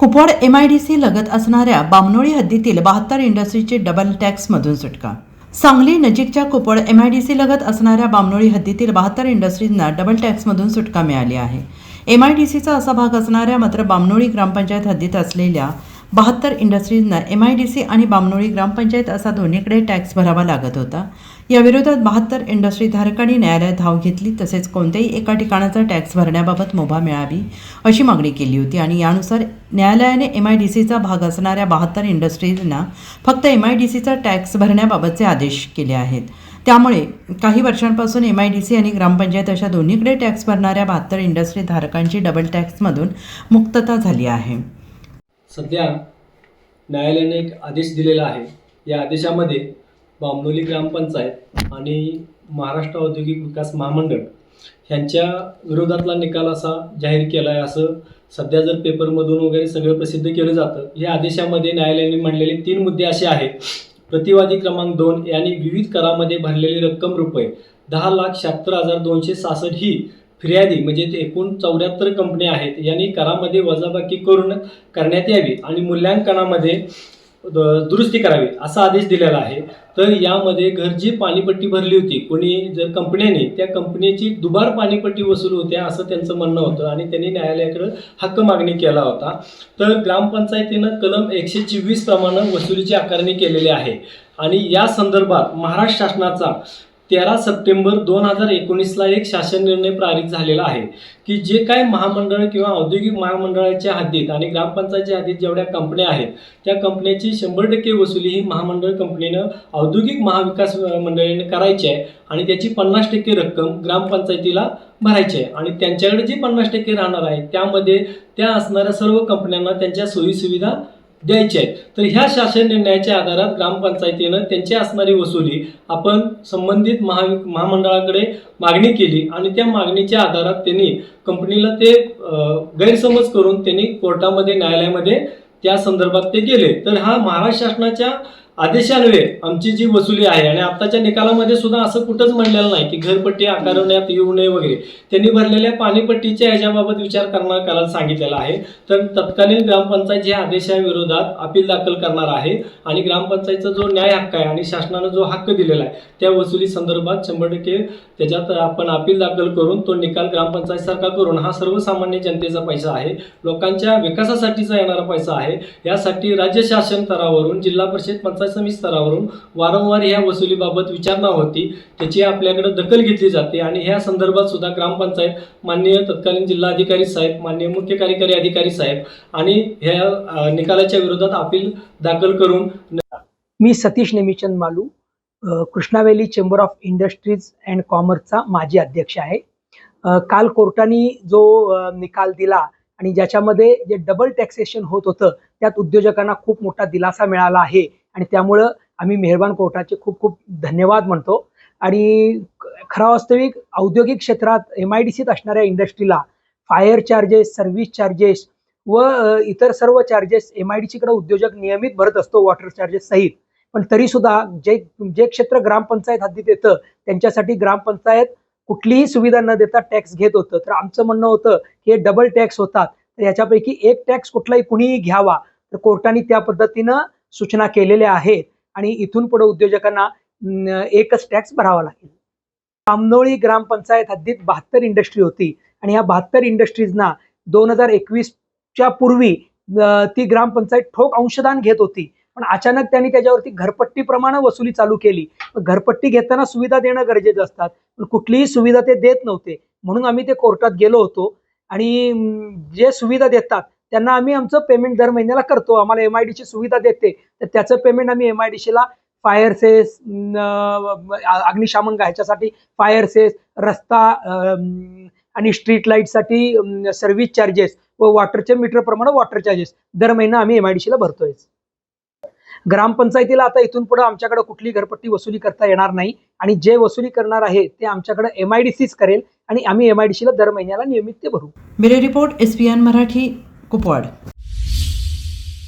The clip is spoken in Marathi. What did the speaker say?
कुपवाड MIDC लगत असणाऱ्या बामनोळी हद्दीतील 72 इंडस्ट्रीची डबल टॅक्समधून सुटका. सांगली नजीकच्या कुपवाड MIDC लगत असणाऱ्या बामनोळी हद्दीतील 72 इंडस्ट्रीजना डबल टॅक्समधून सुटका मिळाली आहे. MIDCचा असा भाग असणाऱ्या मात्र बामनोळी ग्रामपंचायत हद्दीत असलेल्या 72 इंडस्ट्रीजना MIDC आणि बामनोळी ग्रामपंचायत असा दोन्हीकडे टॅक्स भरावा लागत होता. या विरोधात 72 इंडस्ट्री धारकांनी न्यायालयात धाव घेतली तसेच कोणत्याही एका ठिकाणाचा टॅक्स भरण्याबाबत मुभा मिळावी अशी मागणी केली होती आणि यानुसार न्यायालयाने MIDCचा भाग असणाऱ्या 72 इंडस्ट्रीजना फक्त MIDCचा टॅक्स भरण्याबाबतचे आदेश केले आहेत. त्यामुळे काही वर्षांपासून MIDC आणि ग्रामपंचायत अशा दोन्हीकडे टॅक्स भरणाऱ्या 72 इंडस्ट्री धारकांची डबल टॅक्समधून मुक्तता झाली आहे. सध्या न्यायालयाने एक आदेश दिलेला आहे. या आदेशामध्ये बामनोली ग्रामपंचायत आणि महाराष्ट्र औद्योगिक विकास महामंडळ यांच्या विरोधातला निकाल असा जाहीर केला आहे, असं सध्या जर पेपरमधून वगैरे सगळं प्रसिद्ध केलं जातं. या आदेशामध्ये न्यायालयाने मांडलेले 3 मुद्दे असे आहेत. प्रतिवादी क्रमांक 2 यांनी विविध करामध्ये भरलेली रक्कम रुपये 10,76,266 ही फिर्यादी म्हणजे एकूण 74 कंपन्या आहेत यांनी करामध्ये वजाबाकी करण्यात यावी आणि मूल्यांकनामध्ये दुरुस्ती करावी असा आदेश दिलेला आहे. तर यामध्ये घर जी पाणीपट्टी भरली होती कोणी जर कंपन्यांनी त्या कंपनीची दुबार पाणीपट्टी वसूल होत्या असं त्यांचं म्हणणं होतं आणि त्यांनी न्यायालयाकडे हक्क मागणी केला होता. तर ग्रामपंचायतीनं कलम 124 प्रमाणे वसुलीची आकारणी केलेली आहे आणि या संदर्भात महाराष्ट्र शासनाचा 13 सप्टेंबर 2019ला एक शासन निर्णय पारित झालेला आहे की जे काय महामंडळ किंवा औद्योगिक महामंडळाच्या हद्दीत आणि ग्रामपंचायतच्या हद्दीत जेवढ्या कंपन्या आहेत त्या कंपन्याची 100% वसुली ही महामंडळ कंपनीनं औद्योगिक महाविकास मंडळाने करायची आहे आणि त्याची 50% रक्कम ग्रामपंचायतीला भरायची आहे आणि त्यांच्याकडे जी 50% राहणार आहे त्यामध्ये त्या असणाऱ्या सर्व कंपन्यांना त्यांच्या सोयीसुविधा द्यायचे आहेत. तर ह्या शासन निर्णयाच्या आधारात ग्रामपंचायतीनं त्यांची असणारी वसुली आपण संबंधित महामंडळाकडे मागणी केली आणि त्या मागणीच्या आधारात त्यांनी कंपनीला ते गैरसमज करून त्यांनी कोर्टामध्ये न्यायालयामध्ये त्या संदर्भात ते गेले. तर हा महाराष्ट्र शासनाच्या आदेशान्वये आमची जी वसुली आहे आणि आत्ताच्या निकालामध्ये सुद्धा असं कुठंच म्हणलेलं नाही की घरपट्टी आकारण्यात येऊ नये वगैरे. त्यांनी भरलेल्या पाणीपट्टीच्या ह्याच्याबाबत विचार करायला सांगितलेला आहे. तर तत्कालीन ग्रामपंचायत या आदेशाविरोधात अपील दाखल करणार आहे आणि ग्रामपंचायतचा जो न्याय हक्क आहे आणि शासनानं जो हक्क दिलेला आहे त्या वसुली संदर्भात 100% त्याच्यात आपण अपील दाखल करून तो निकाल ग्रामपंचायतसारखा करून हा सर्वसामान्य जनतेचा पैसा आहे, लोकांच्या विकासासाठीचा येणारा पैसा आहे. यासाठी राज्य शासन स्तरावरून जिल्हा परिषद पंचायत समिती स्तरावरून वारंवार ह्या वसुलीबाबत विचारणा होती, त्याची आपल्याकडे दखल घेतली जाते आणि ह्या संदर्भात सुद्धा ग्रामपंचायत माननीय तत्कालीन जिल्हाधिकारी साहेब, माननीय मुख्य कार्यकारी अधिकारी साहेब आणि ह्या निकालाच्या विरोधात अपील दाखल करून. मी Satish Nemichand Malu, Krishna Valley chamber of industries and कॉमर्सचा माजी अध्यक्ष आहे. काल कोर्टाने जो निकाल दिला आणि ज्याच्यामध्ये जे डबल टॅक्सेशन होत होतं त्यात उद्योजकांना खूप मोठा दिलासा मिळाला आहे आणि त्यामुळं आम्ही मेहरबान कोर्टाचे खूप खूप धन्यवाद म्हणतो. आणि खरा वास्तविक औद्योगिक क्षेत्रात MIDCत असणाऱ्या इंडस्ट्रीला फायर चार्जेस, सर्व्हिस चार्जेस व इतर सर्व चार्जेस MIDCकडे उद्योजक नियमित भरत असतो, वॉटर चार्जेस सहित. पण तरीसुद्धा जे क्षेत्र ग्रामपंचायत हद्दीत येतं त्यांच्यासाठी ग्रामपंचायत कुठलीही सुविधा न देता टॅक्स घेत होतं. तर आमचं म्हणणं होतं की हे डबल टॅक्स होतात, तर याच्यापैकी एक टॅक्स कुठलाही कुणीही घ्यावा. तर कोर्टाने त्या पद्धतीनं सूचना केलेल्या आहेत आणि इथून पुढे उद्योजकांना एकच टॅक्स भरावा लागेल. बामनोळी ग्रामपंचायत हद्दीत 72 इंडस्ट्री होती आणि या 72 इंडस्ट्रीजना 2021च्या पूर्वी ती ग्रामपंचायत ठोक अंशदान घेत होती. पण अचानक त्यांनी त्याच्यावरती घरपट्टी प्रमाणे वसुली चालू केली. घरपट्टी घेताना सुविधा देणं गरजेचं असतात, पण कुठलीही सुविधा ते देत नव्हते. म्हणून आम्ही ते कोर्टात गेलो होतो आणि जे सुविधा देतात त्यांना आम्ही आमचं पेमेंट दर महिन्याला करतो. आम्हाला MIDC सुविधा देते तर त्याचं पेमेंट आम्ही MIDCला फायर सेस, अग्निशामक ह्याच्यासाठी फायर सेस, रस्ता आणि स्ट्रीट लाईटसाठी सर्व्हिस चार्जेस व वॉटरच्या मीटर प्रमाणे वॉटर चार्जेस दर महिना आम्ही MIDCला भरतोय. ग्रामपंचायतीला आता इथून पुढे आमच्याकडे कुठली घरपट्टी वसुली करता येणार नाही आणि जे वसुली करणार आहे ते आमच्याकडे MIDCच करेल आणि आम्ही MIDCला दर महिन्याला नियमित ते भरू. Bureau report SPN Marathi, Kupwad.